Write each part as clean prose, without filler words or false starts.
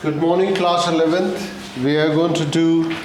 Good morning, class 11th. We are going to do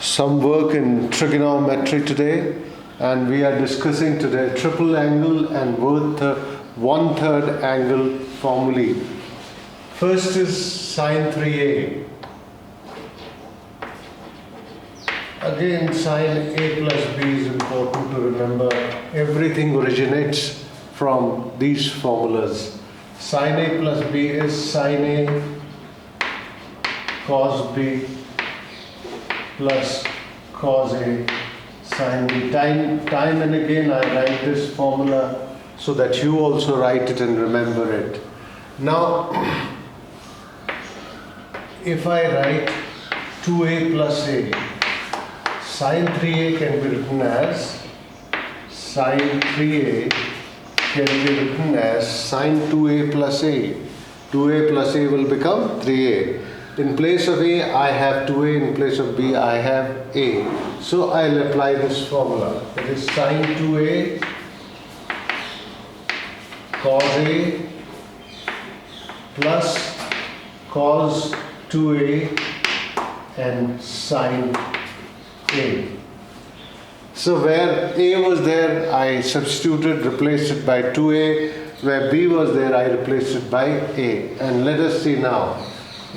some work in trigonometry today, and we are discussing today triple angle and one-third angle formulae. First is sine 3a. Again, sine a plus b is important to remember. Everything originates from these formulas. Sine a plus b is sine a cos b plus cos a sin b. Time and again I write this formula so that you also write it and remember it. Now, if I write 2a plus a, sin 3a can be written as sin 3a can be written as sin 2a plus a. 2a plus a will become 3a. In place of a, I have 2a. In place of b, I have a. So I'll apply this formula. It is sin 2a cos a plus cos 2a and sin a. So where a was there, I substituted, replaced it by 2a. Where b was there, I replaced it by a. And let us see now.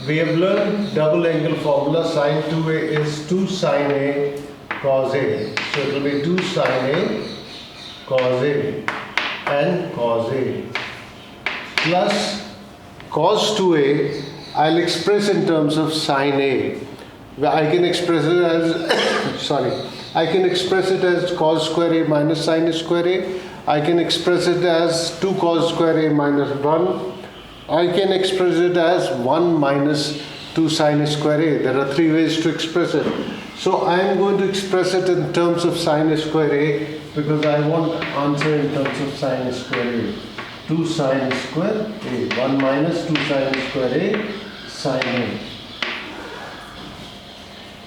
We have learned double angle formula. Sin 2a is 2 sin a cos a. So it will be 2 sin a cos a and cos a plus cos 2a. I'll express in terms of sin a. I can express it as I can express it as cos square a minus sin square a. I can express it as 2 cos square a minus 1. I can express it as 1 minus 2 sin square a. There are 3 ways to express it. So I am going to express it in terms of sin square a because I want answer in terms of sin square a. 2 sin square a. 1 minus 2 sin square a sin a.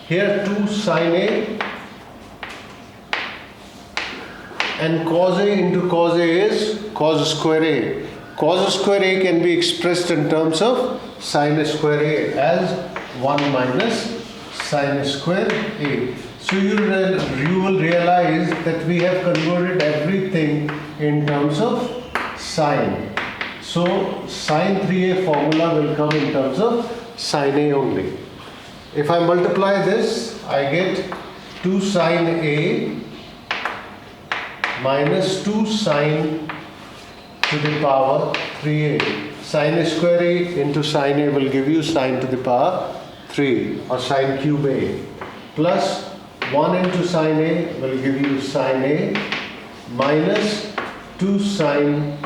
Here 2 sin a and cos a into cos a is cos square a. Cos square a can be expressed in terms of sin square a as 1 minus sin square a. So you will realize that we have converted everything in terms of sine. So sin 3a formula will come in terms of sin a only. If I multiply this, I get 2 sin a minus 2 sin to the power 3a. Sin square a into sin a will give you sin to the power 3 or sin cube a. Plus 1 into sin a will give you sin a minus 2 sin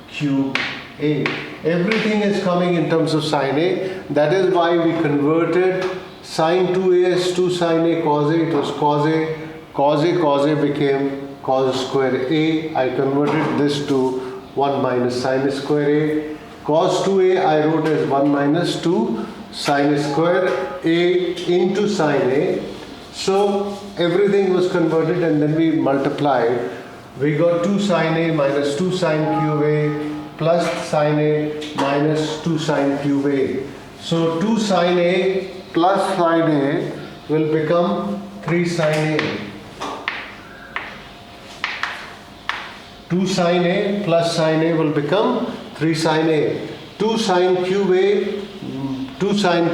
cube a. Everything is coming in terms of sin a. That is why we converted sin 2a as 2 sin a cos a. It was cos a. Cos a became cos square a. I converted this to 1 minus sin square a. Cos 2a I wrote as 1 minus 2 sin square a into sin a. So everything was converted and then we multiplied. We got 2 sin a minus 2 sin cube a plus sin a minus 2 sin cube a. So 2 sin a plus sin a will become 3 sin a. 2 sin a plus sin a will become 3 sin a. 2 sin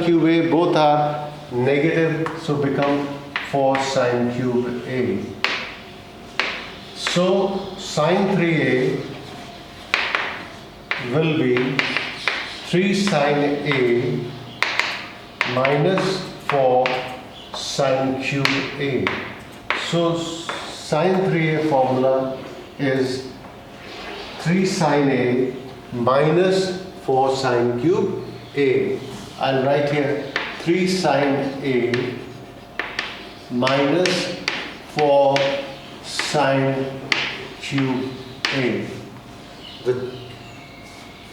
cube a both are negative, so become 4 sin cube a. So sin 3a will be 3 sin a minus 4 sin cube a. So sin 3a formula is 3 sin a minus 4 sin cube a. I'll write here 3 sin a minus 4 sin cube a.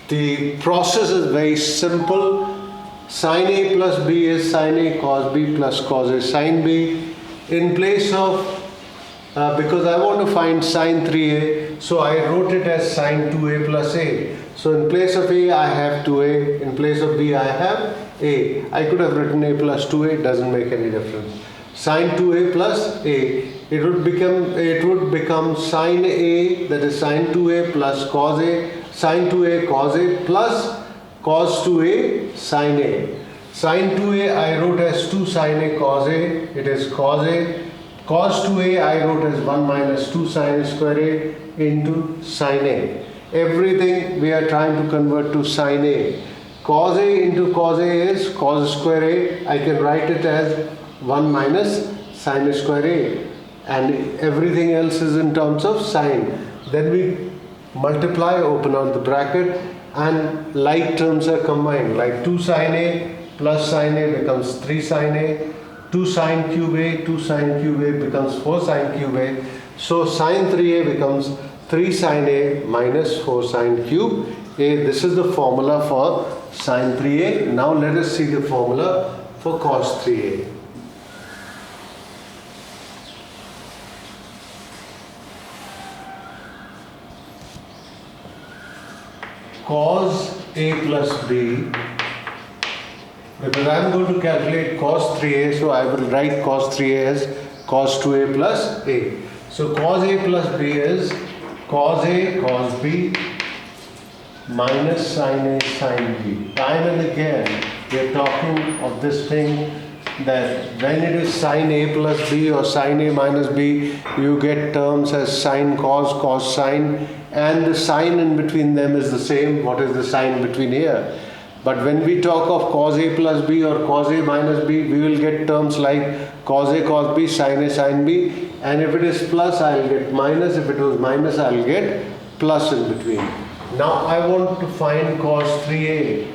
The process is very simple. Sin a plus b is sin a cos b plus cos a sin b. In place of because I want to find sin 3a, so I wrote it as sin 2a plus a. So in place of A, I have 2A. In place of B, I have A. I could have written A plus 2A, doesn't make any difference. Sine 2A plus A. It would become sine A, that is sine 2A plus cos A, sine 2A cos A plus cos 2A sine A. Sine 2A I wrote as 2 sine A cos A, it is cos A. Cos 2A I wrote as 1 minus 2 sine square A into sine A. Everything we are trying to convert to sine A. Cos A into cos A is cos square A. I can write it as 1 minus sine square A. And everything else is in terms of sine. Then we multiply, open out the bracket, and like terms are combined. Like 2 sine A plus sine A becomes 3 sine A. 2 sine cube A, 2 sine cube A becomes 4 sine cube A. So sine 3A becomes 3 sine A minus 4 sine cube A. This is the formula for sine 3A. Now let us see the formula for cos 3A. Cos A plus B, because I am going to calculate cos 3A, so I will write cos 3A as cos 2A plus A. So cos A plus B is cos A cos B minus sin A sin B. Time and again we are talking of this thing that when it is sin A plus B or sin A minus B, you get terms as sin cos, cos sin, and the sign in between them is the same. What is the sign between here? But when we talk of cos A plus B or cos A minus B, we will get terms like cos A cos B, sin A sin B, and if it is plus, I will get minus. If it was minus, I will get plus in between. Now I want to find cos 3A.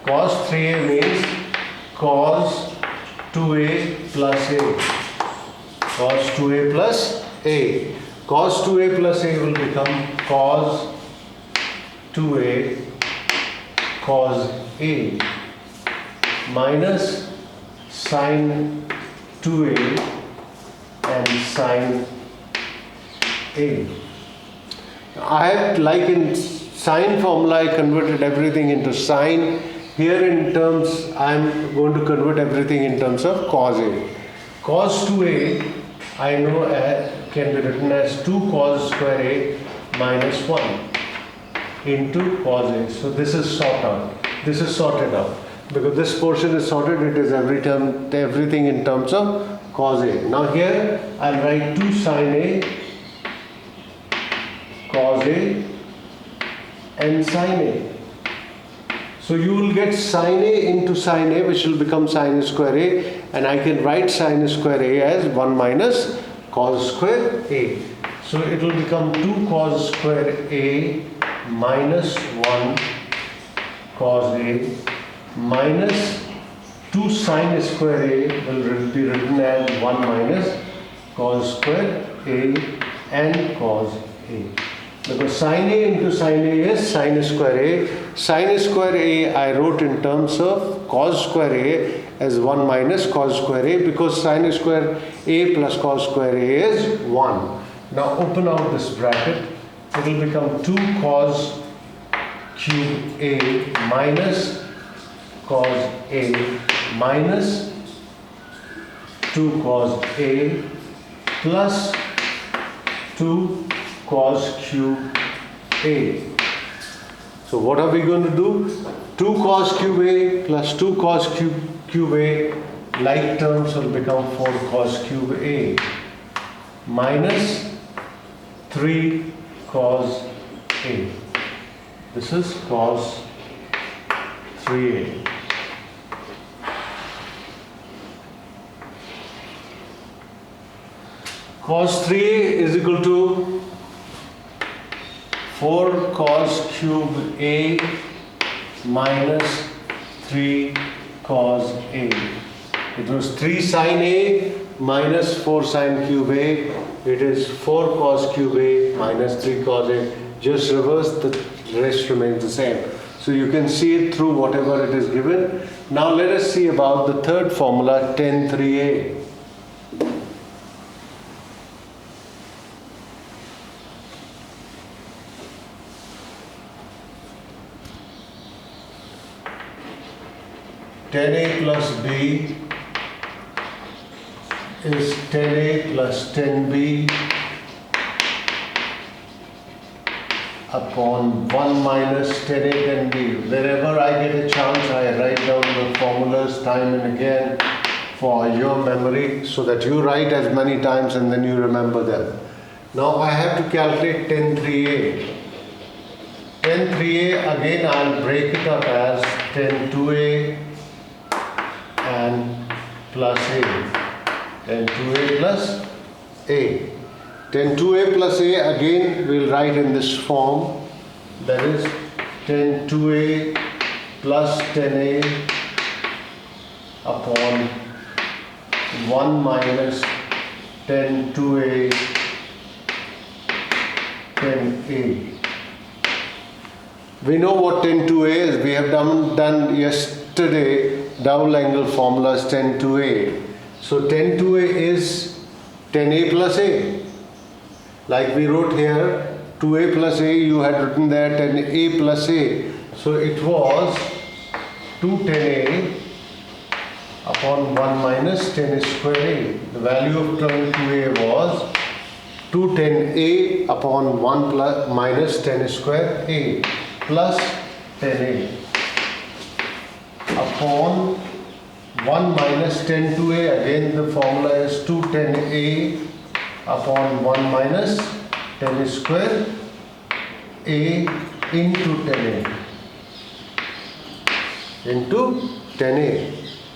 Cos 3A means cos 2A plus A. Cos 2A plus A. Cos 2A plus A will become cos 2A cos A minus sin 2A and sin A. I have, like in sine formula, I converted everything into sine. Here in terms, I am going to convert everything in terms of cos A. Cos 2A I know can be written as 2 cos square A minus 1 into cos A. So this is sorted out. This is sorted out. Because this portion is sorted, it is everything in terms of cos A. Now here I'll write 2 sin A cos A and sin A. So you will get sin A into sin A, which will become sin square A, and I can write sin square A as 1 minus cos square A. So it will become 2 cos square A minus 1 cos A minus 2 sin square A will be written as 1 minus cos square A and cos A. Because sin A into sin A is sin square A. Sin square A I wrote in terms of cos square A as 1 minus cos square A, because sin square A plus cos square A is 1. Now open out this bracket. It will become 2 cos cube A minus cos A minus 2 cos A plus 2 cos cube A. So what are we going to do? 2 cos cube A plus 2 cos cube A, like terms will become 4 cos cube A minus 3 cos A. This is cos 3A. Cos 3A is equal to 4 cos cube A minus 3 cos A. It was 3 sin A minus 4 sin cube A. It is 4 cos cube A minus 3 cos A. Just reverse, the rest remains the same. So you can see it through whatever it is given. Now let us see about the third formula, tan 3A. 10a plus b is 10a plus 10b upon 1 minus 10a 10b. Wherever I get a chance, I write down the formulas time and again for your memory, so that you write as many times and then you remember them. Now I have to calculate 10 3a. 10 3a, again I'll break it up as 10 2a and plus a. 10 2a plus a. 10 2a plus a, again we'll write in this form, that is 10 2a plus 10a upon 1 minus 10 2a 10a. We know what 10 2a is. We have done yesterday double angle formulas 10 2a. So 10 2a is 10a plus a. Like we wrote here, 2a plus a, you had written there 10a plus a. So it was 2 10a upon 1 minus 10 square a. The value of term 2a was 2 10a upon 1 plus minus 10 square a plus 10a upon 1 minus 10 2a. Again the formula is 2 10a upon 1 minus 10 square a into 10a into 10a.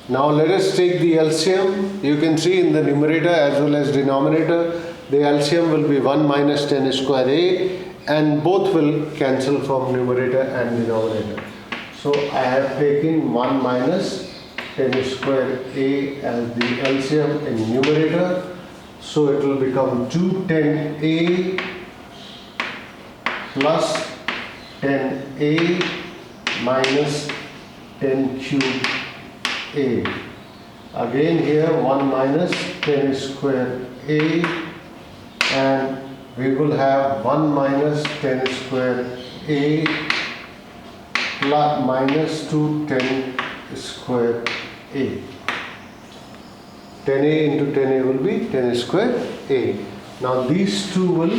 Now let us take the LCM. You can see in the numerator as well as denominator, the LCM will be 1 minus 10 square a, and both will cancel from numerator and denominator. So I have taken 1 minus 10 square a as the LCM in numerator. So it will become 2 10a plus 10a minus 10 cube a. Again here 1 minus 10 square a, and we will have 1 minus 10 square a plus minus 2 10 square a. 10a into 10a will be 10 square a. Now these two will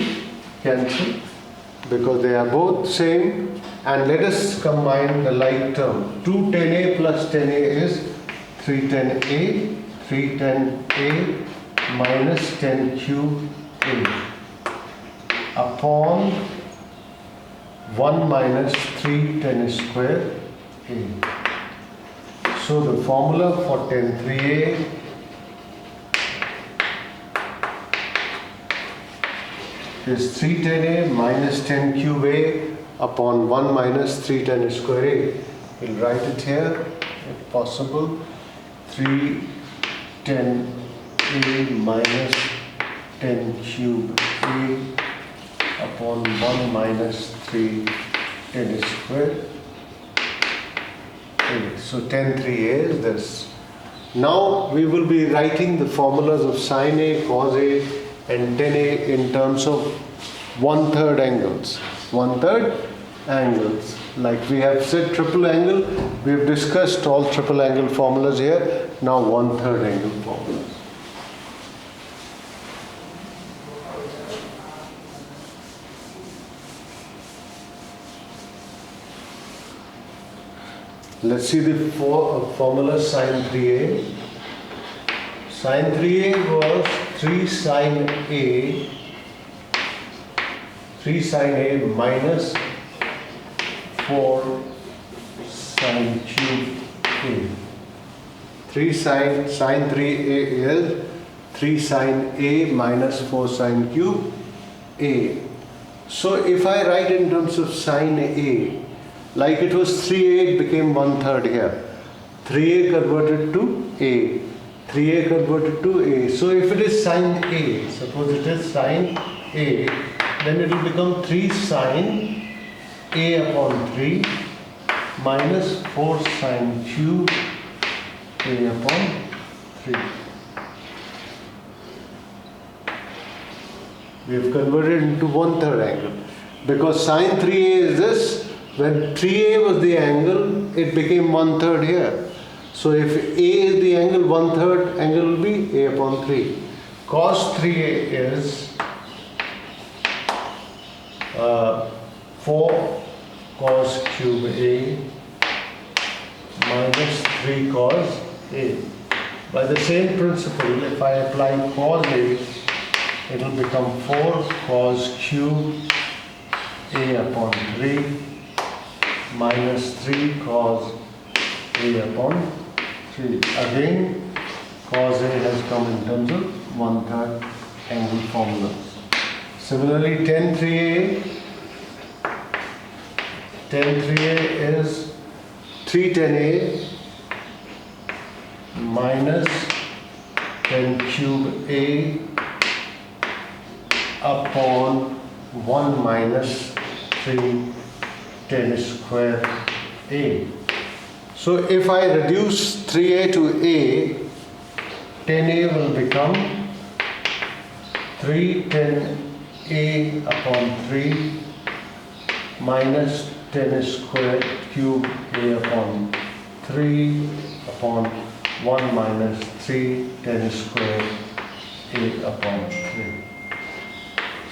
cancel because they are both same, and let us combine the like term. 2 10a plus 10a is 310a, 310a minus 10 cube a upon 1 minus 310 square a. So the formula for 10 3a is 310a minus 10 cube a upon 1 minus 310 square a. We'll write it here if possible. 310a minus 10 cube a upon 1 minus 310 square a. So 10 3a is this. Now we will be writing the formulas of sine a, cos a and 10a in terms of 1/3 angles. 1/3 angles. Like we have said triple angle, we have discussed all triple angle formulas here. Now 1/3 angle formulas. Let's see the formula sine 3a. Sine 3a was 3 sine a minus 4 sine cube a. 3 sine 3a is 3 sine a minus 4 sine cube a. So if I write in terms of sine a, like it was 3a, it became 1/3 here. 3a converted to a. 3a converted to a. So if it is sine a, suppose it is sine a, then it will become 3 sine a upon 3 minus 4 sine cube a upon 3. We have converted into 1/3 angle. Because sine 3a is this, when 3a was the angle, it became 1/3 here. So if A is the angle, 1/3 angle will be A upon 3. Cos 3A is 4 cos cube A minus 3 cos A. By the same principle, if I apply cos A, it will become 4 cos cube A upon 3 minus 3 cos A upon 3. Again, cos A has come in terms of 1/3 angle formulas. Similarly, tan 3A is 3 tan A minus tan cube A upon 1 minus 3 tan square A. So if I reduce 3A to A, tan A will become 3 tan A upon 3 minus tan square cube A upon 3 upon 1 minus 3 tan square A upon 3.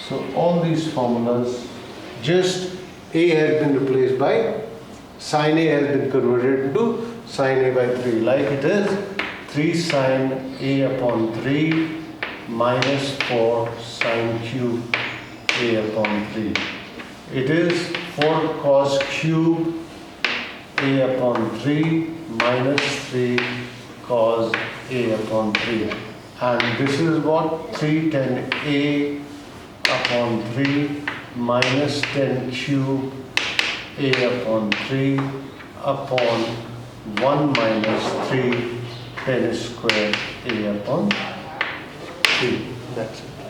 So all these formulas, just A has been replaced by sin A has been converted into sin A by 3, like it is 3 sin A upon 3 minus 4 sin cube A upon 3. It is 4 cos cube A upon 3 minus 3 cos A upon 3. And this is what 3 tan A upon 3 minus tan cube A upon 3 upon 1 minus 3 tan square A upon 3. That's it.